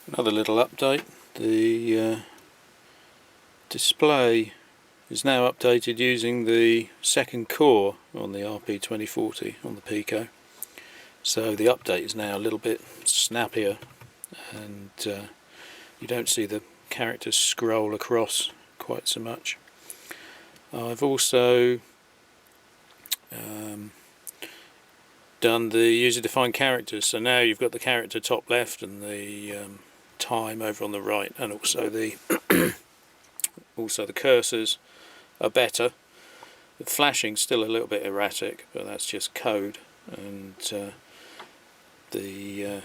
Another little update, the display is now updated using the second core on the RP2040 on the Pico. So the update is now a little bit snappier, and you don't see the characters scroll across quite so much. I've also done the user-defined characters, so now you've got the character top left and the time over on the right, and also the also the cursors are better. The flashing's still a little bit erratic, but that's just code, and the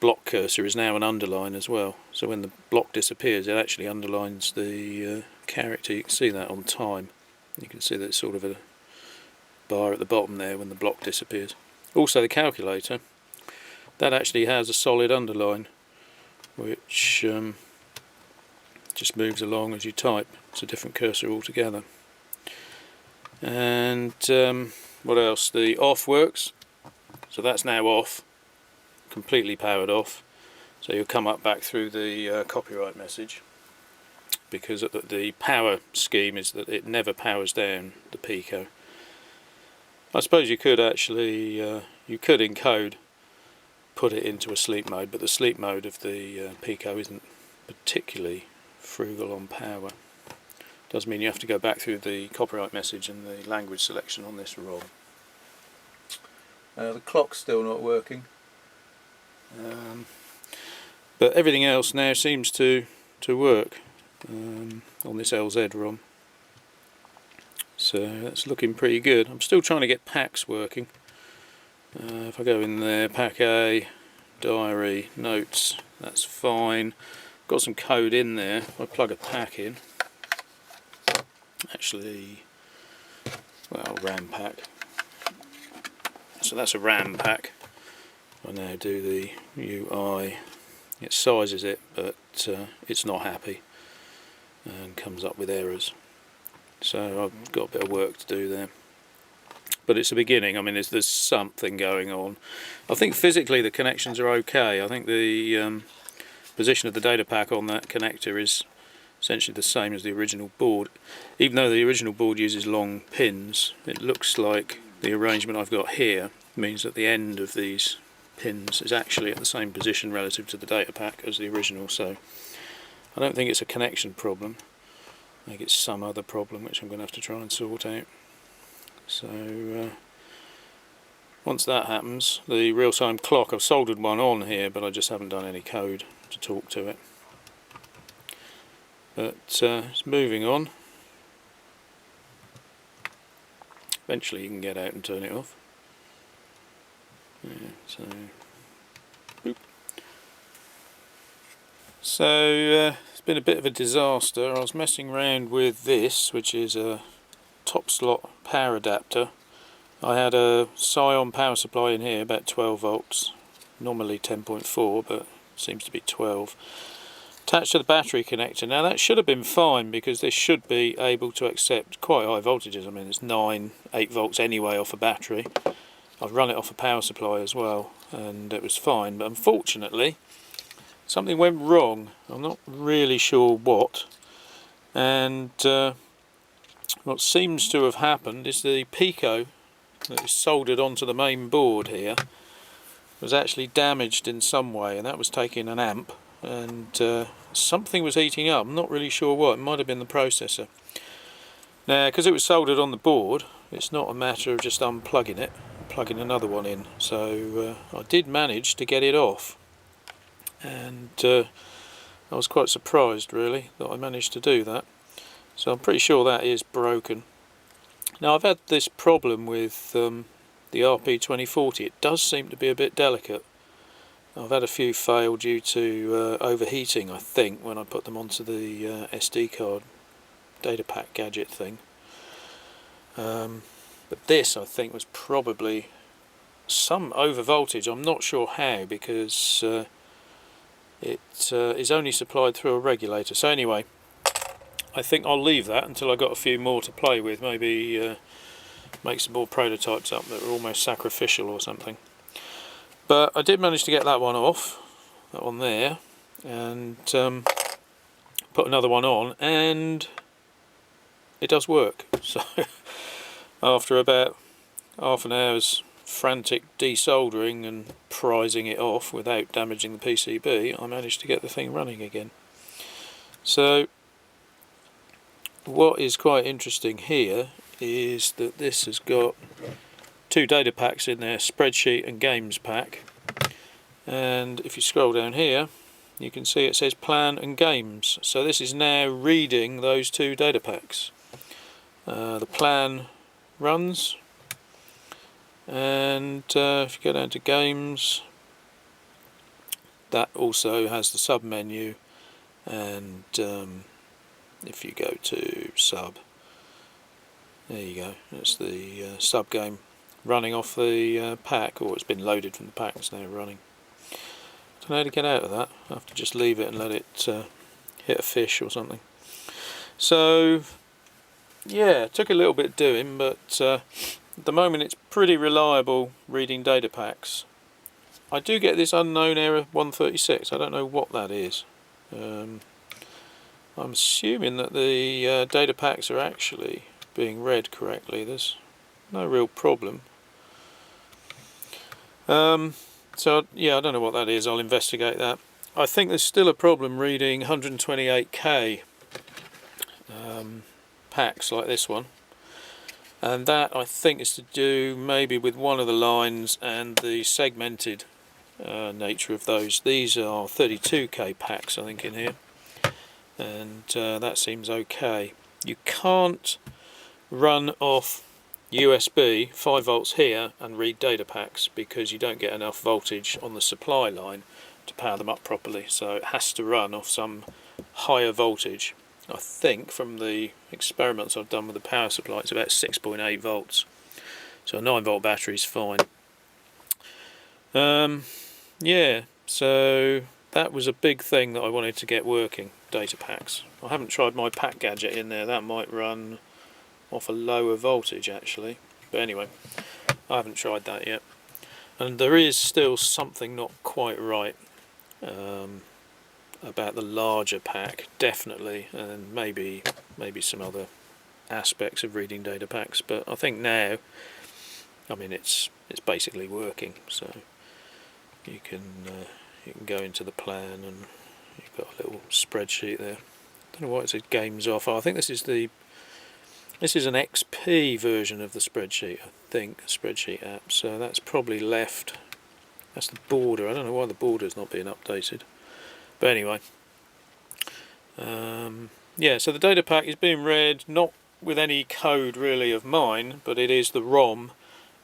block cursor is now an underline as well, so when the block disappears it actually underlines the character. You can see that on time. You can see that it's sort of a bar at the bottom there when the block disappears. Also the calculator, that actually has a solid underline which just moves along as you type. It's a different cursor altogether. And what else? The off works, so that's now off, completely powered off, so you'll come up back through the copyright message, because the power scheme is that it never powers down the Pico. I suppose you could actually you could in code put it into a sleep mode, but the sleep mode of the Pico isn't particularly frugal on power. Does mean you have to go back through the copyright message and the language selection on this ROM. The clock's still not working, but everything else now seems to work on this LZ ROM. So that's looking pretty good. I'm still trying to get packs working. If I go in there, pack A, diary, notes, that's fine. Got some code in there. If I plug a pack in, actually, well, RAM pack. So that's a RAM pack. I now do the UI. It sizes it, but it's not happy and comes up with errors. So I've got a bit of work to do there. But it's a beginning. I mean, there's something going on. I think physically the connections are okay. I think the position of the data pack on that connector is essentially the same as the original board. Even though the original board uses long pins, it looks like the arrangement I've got here means that the end of these pins is actually at the same position relative to the data pack as the original. So I don't think it's a connection problem. I think it's some other problem which I'm going to have to try and sort out. So once that happens, the real-time clock, I've soldered one on here, but I just haven't done any code to talk to it. But it's moving on. Eventually you can get out and turn it off. Yeah, so boop. So it's been a bit of a disaster. I was messing around with this, which is a top slot power adapter. I had a Psion power supply in here, about 12 volts, normally 10.4, but seems to be 12, attached to the battery connector. Now that should have been fine, because this should be able to accept quite high voltages. I mean, it's 8 volts anyway off a battery. I've run it off a power supply as well, and it was fine, but unfortunately something went wrong. I'm not really sure what, and what seems to have happened is the Pico that is soldered onto the main board here was actually damaged in some way, and that was taking an amp, and something was heating up. I'm not really sure what. It might have been the processor. Now, because it was soldered on the board, it's not a matter of just unplugging it, plugging another one in. So I did manage to get it off, and I was quite surprised really that I managed to do that. So I'm pretty sure that is broken. Now, I've had this problem with the RP2040. It does seem to be a bit delicate. I've had a few fail due to overheating, I think, when I put them onto the SD card data pack gadget thing. But this, I think, was probably some over voltage. I'm not sure how, because it is only supplied through a regulator. So anyway, I think I'll leave that until I've got a few more to play with. Maybe make some more prototypes up that are almost sacrificial or something. But I did manage to get that one off, that one there. and put another one on, and it does work. So after about half an hour's frantic desoldering and prising it off without damaging the PCB, I managed to get the thing running again. So what is quite interesting here is that this has got two data packs in there, spreadsheet and games pack, and if you scroll down here you can see it says plan and games. So this is now reading those two data packs. The plan runs, and if you go down to games, that also has the sub menu, and if you go to sub, there you go, that's the sub game running off the pack, or it's been loaded from the pack, it's now running. Don't know how to get out of that. I have to just leave it and let it hit a fish or something. So yeah, it took a little bit doing, but at the moment it's pretty reliable reading data packs. I do get this unknown error 136, I don't know what that is. I'm assuming that the data packs are actually being read correctly. There's no real problem. So yeah, I don't know what that is, I'll investigate that. I think there's still a problem reading 128K packs like this one, and that I think is to do maybe with one of the lines and the segmented nature of those. These are 32K packs I think in here, and that seems okay. You can't run off USB 5 volts here and read data packs because you don't get enough voltage on the supply line to power them up properly, so it has to run off some higher voltage. I think from the experiments I've done with the power supply it's about 6.8 volts, so a 9 volt battery is fine. Yeah, so that was a big thing that I wanted to get working, data packs. I haven't tried my pack gadget in there, that might run off a lower voltage actually, but anyway, I haven't tried that yet. And there is still something not quite right about the larger pack, definitely, and maybe some other aspects of reading data packs, but I think now, I mean, it's basically working. So you can go into the plan, and you've got a little spreadsheet there. I don't know why it says games off. I think this is an XP version of the spreadsheet, I think, spreadsheet app, so that's probably left. That's the border. I don't know why the border's not being updated, but anyway, yeah, so the data pack is being read not with any code really of mine, but it is the ROM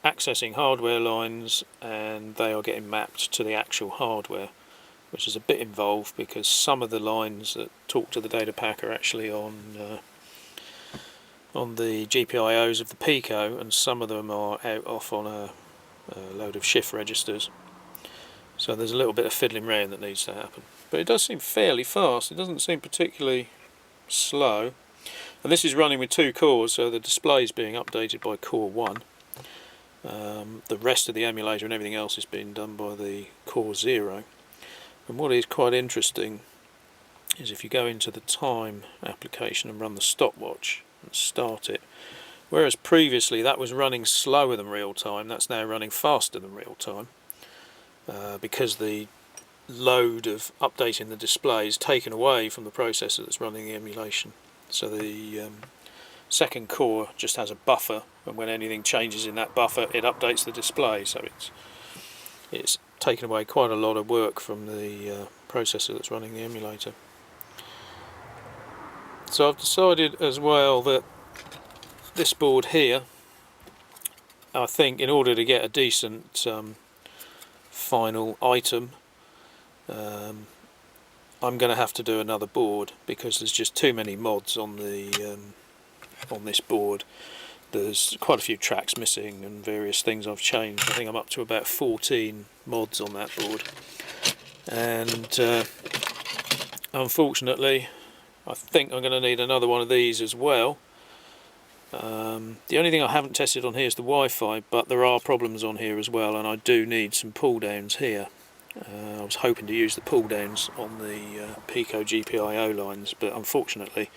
accessing hardware lines, and they are getting mapped to the actual hardware, which is a bit involved because some of the lines that talk to the data pack are actually on the GPIOs of the Pico, and some of them are out off on a load of shift registers. So there's a little bit of fiddling around that needs to happen. But it does seem fairly fast, it doesn't seem particularly slow. And this is running with 2 cores, so the display is being updated by core 1. The rest of the emulator and everything else is being done by the core 0. And what is quite interesting is if you go into the time application and run the stopwatch and start it, whereas previously that was running slower than real time, that's now running faster than real time, because the load of updating the display is taken away from the processor that's running the emulation. So the second core just has a buffer, and when anything changes in that buffer it updates the display, so it's taken away quite a lot of work from the processor that's running the emulator. So I've decided as well that this board here, I think in order to get a decent final item, I'm going to have to do another board because there's just too many mods on the on this board. There's quite a few tracks missing and various things I've changed. I think I'm up to about 14 mods on that board, and unfortunately I think I'm going to need another one of these as well. The only thing I haven't tested on here is the Wi-Fi, but there are problems on here as well, and I do need some pull downs here, I was hoping to use the pull downs on the Pico GPIO lines, but unfortunately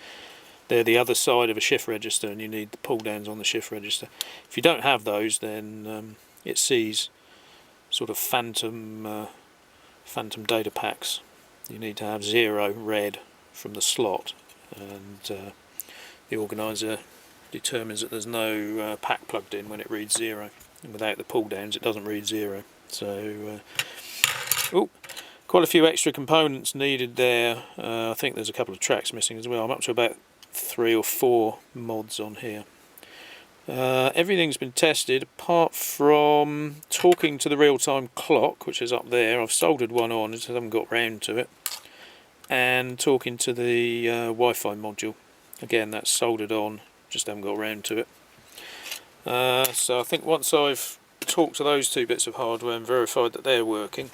they're the other side of a shift register and you need the pull downs on the shift register. If you don't have those, then it sees sort of phantom data packs. You need to have 0 read from the slot, and the organiser determines that there's no pack plugged in when it reads 0, and without the pull downs it doesn't read 0. So quite a few extra components needed there. I think there's a couple of tracks missing as well. I'm up to about 3 or 4 mods on here. Everything's been tested apart from talking to the real-time clock, which is up there. I've soldered one on, just haven't got round to it, and talking to the Wi-Fi module. Again, that's soldered on, just haven't got round to it. So I think once I've talked to those 2 bits of hardware and verified that they're working,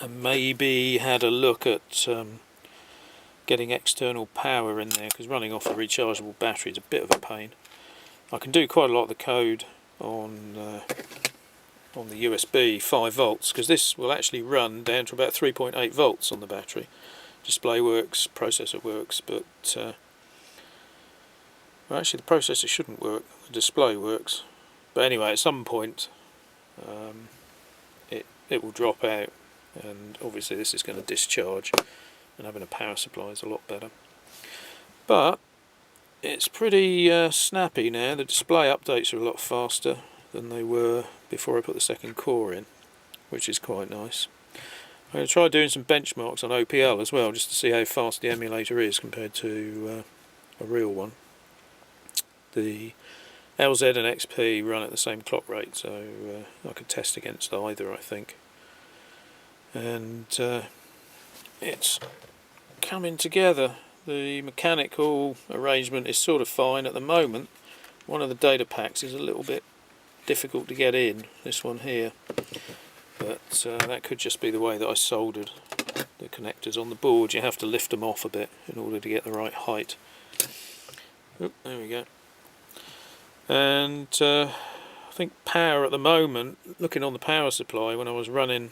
and maybe had a look at getting external power in there, because running off a rechargeable battery is a bit of a pain. I can do quite a lot of the code on the USB 5 volts, because this will actually run down to about 3.8 volts on the battery. Display works, processor works, but well, actually the processor shouldn't work, the display works. But anyway, at some point it will drop out, and obviously this is going to discharge, and having a power supply is a lot better. But it's pretty snappy now. The display updates are a lot faster than they were before I put the second core in, which is quite nice. I'm going to try doing some benchmarks on OPL as well, just to see how fast the emulator is compared to a real one. The LZ and XP run at the same clock rate, so I could test against either, I think. And it's coming together. The mechanical arrangement is sort of fine at the moment. One of the data packs is a little bit difficult to get in, this one here, but that could just be the way that I soldered the connectors on the board. You have to lift them off a bit in order to get the right height. Oop, there we go. And I think power at the moment, looking on the power supply, when I was running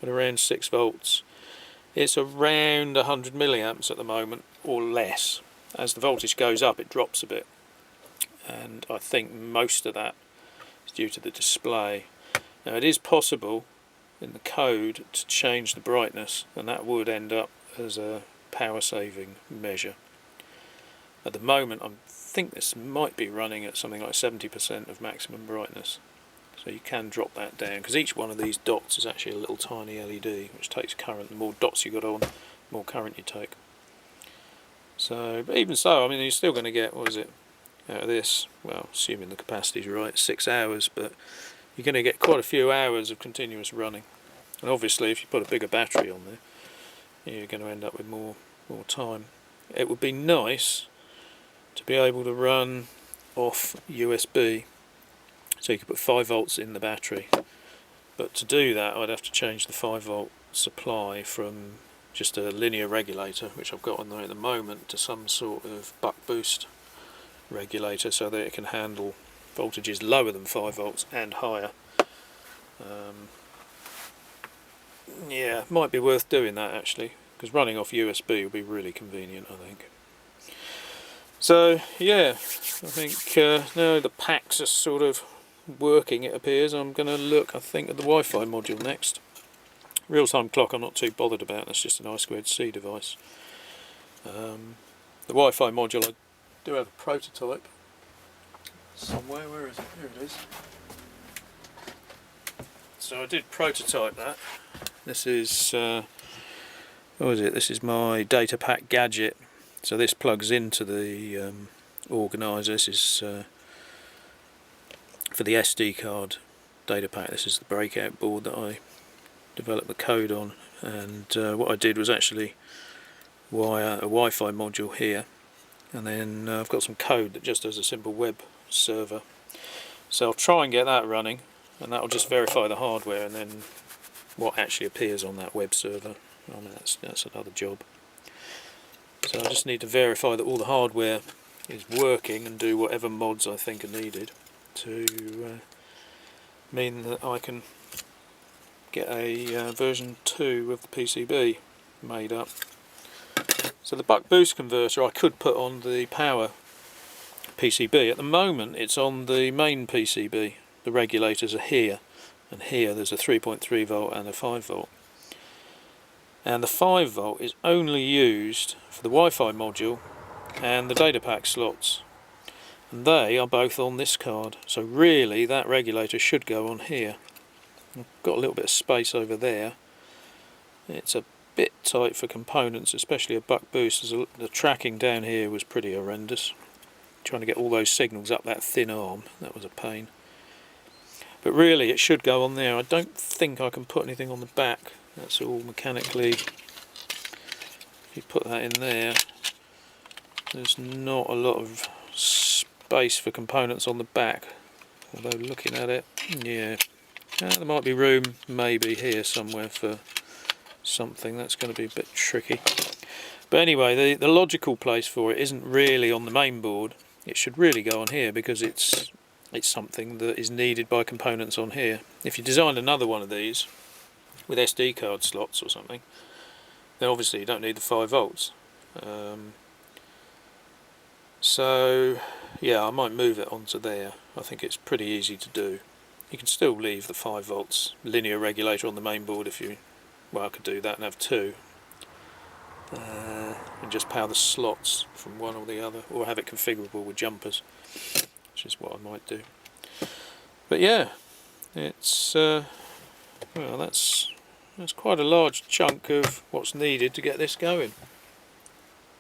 at around 6 volts, it's around 100 milliamps at the moment, or less. As the voltage goes up, it drops a bit, and I think most of that is due to the display. Now, it is possible in the code to change the brightness, and that would end up as a power saving measure. At the moment, I think this might be running at something like 70% of maximum brightness, so you can drop that down, because each one of these dots is actually a little tiny LED which takes current. The more dots you got on, the more current you take. So, but even so, I mean, you're still going to get, what is it, out of this, well, assuming the capacity's right, 6 hours, but you're going to get quite a few hours of continuous running. And obviously if you put a bigger battery on there, you're going to end up with more time. It would be nice to be able to run off USB, so you could put 5 volts in the battery, but to do that I'd have to change the 5 volt supply from just a linear regulator, which I've got on there at the moment, to some sort of buck boost regulator, so that it can handle voltages lower than 5 volts and higher. Yeah, might be worth doing that actually, because running off USB would be really convenient, I think. So yeah, I think now the packs are sort of working, it appears. I'm going to look, I think, at the Wi-Fi module next. Real-time clock I'm not too bothered about, that's just an I2C device. The Wi-Fi module, I do have a prototype somewhere. Where is it? Here it is. So I did prototype that. This is what is it? This is my Datapack gadget. So this plugs into the organiser. This is for the SD card Datapack. This is the breakout board that I developed the code on, and what I did was actually wire a Wi-Fi module here, and then I've got some code that just does a simple web server. So I'll try and get that running, and that will just verify the hardware, and then what actually appears on that web server. I mean, that's another job. So I just need to verify that all the hardware is working and do whatever mods I think are needed to mean that I can get a version 2 of the PCB made up. So the buck boost converter I could put on the power PCB. At the moment it's on the main PCB. The regulators are here, and here there's a 3.3 volt and a 5 volt. And the 5 volt is only used for the Wi-Fi module and the Datapacks slots. And they are both on this card. So really that regulator should go on here. I've got a little bit of space over there. It's a bit tight for components, especially a buck boost. The tracking down here was pretty horrendous. Trying to get all those signals up that thin arm, that was a pain. But really it should go on there. I don't think I can put anything on the back. That's all mechanically. If you put that in there, there's not a lot of space for components on the back. Although looking at it, yeah, there might be room maybe here somewhere for something. That's going to be a bit tricky. But anyway, the logical place for it isn't really on the main board. It should really go on here because it's something that is needed by components on here. If you designed another one of these with SD card slots or something, then obviously you don't need the 5 volts. So yeah, I might move it onto there. I think it's pretty easy to do. You can still leave the 5 volts linear regulator on the main board if you, well, I could do that and have 2. And just power the slots from one or the other, or have it configurable with jumpers, which is what I might do. But yeah, it's well, that's quite a large chunk of what's needed to get this going.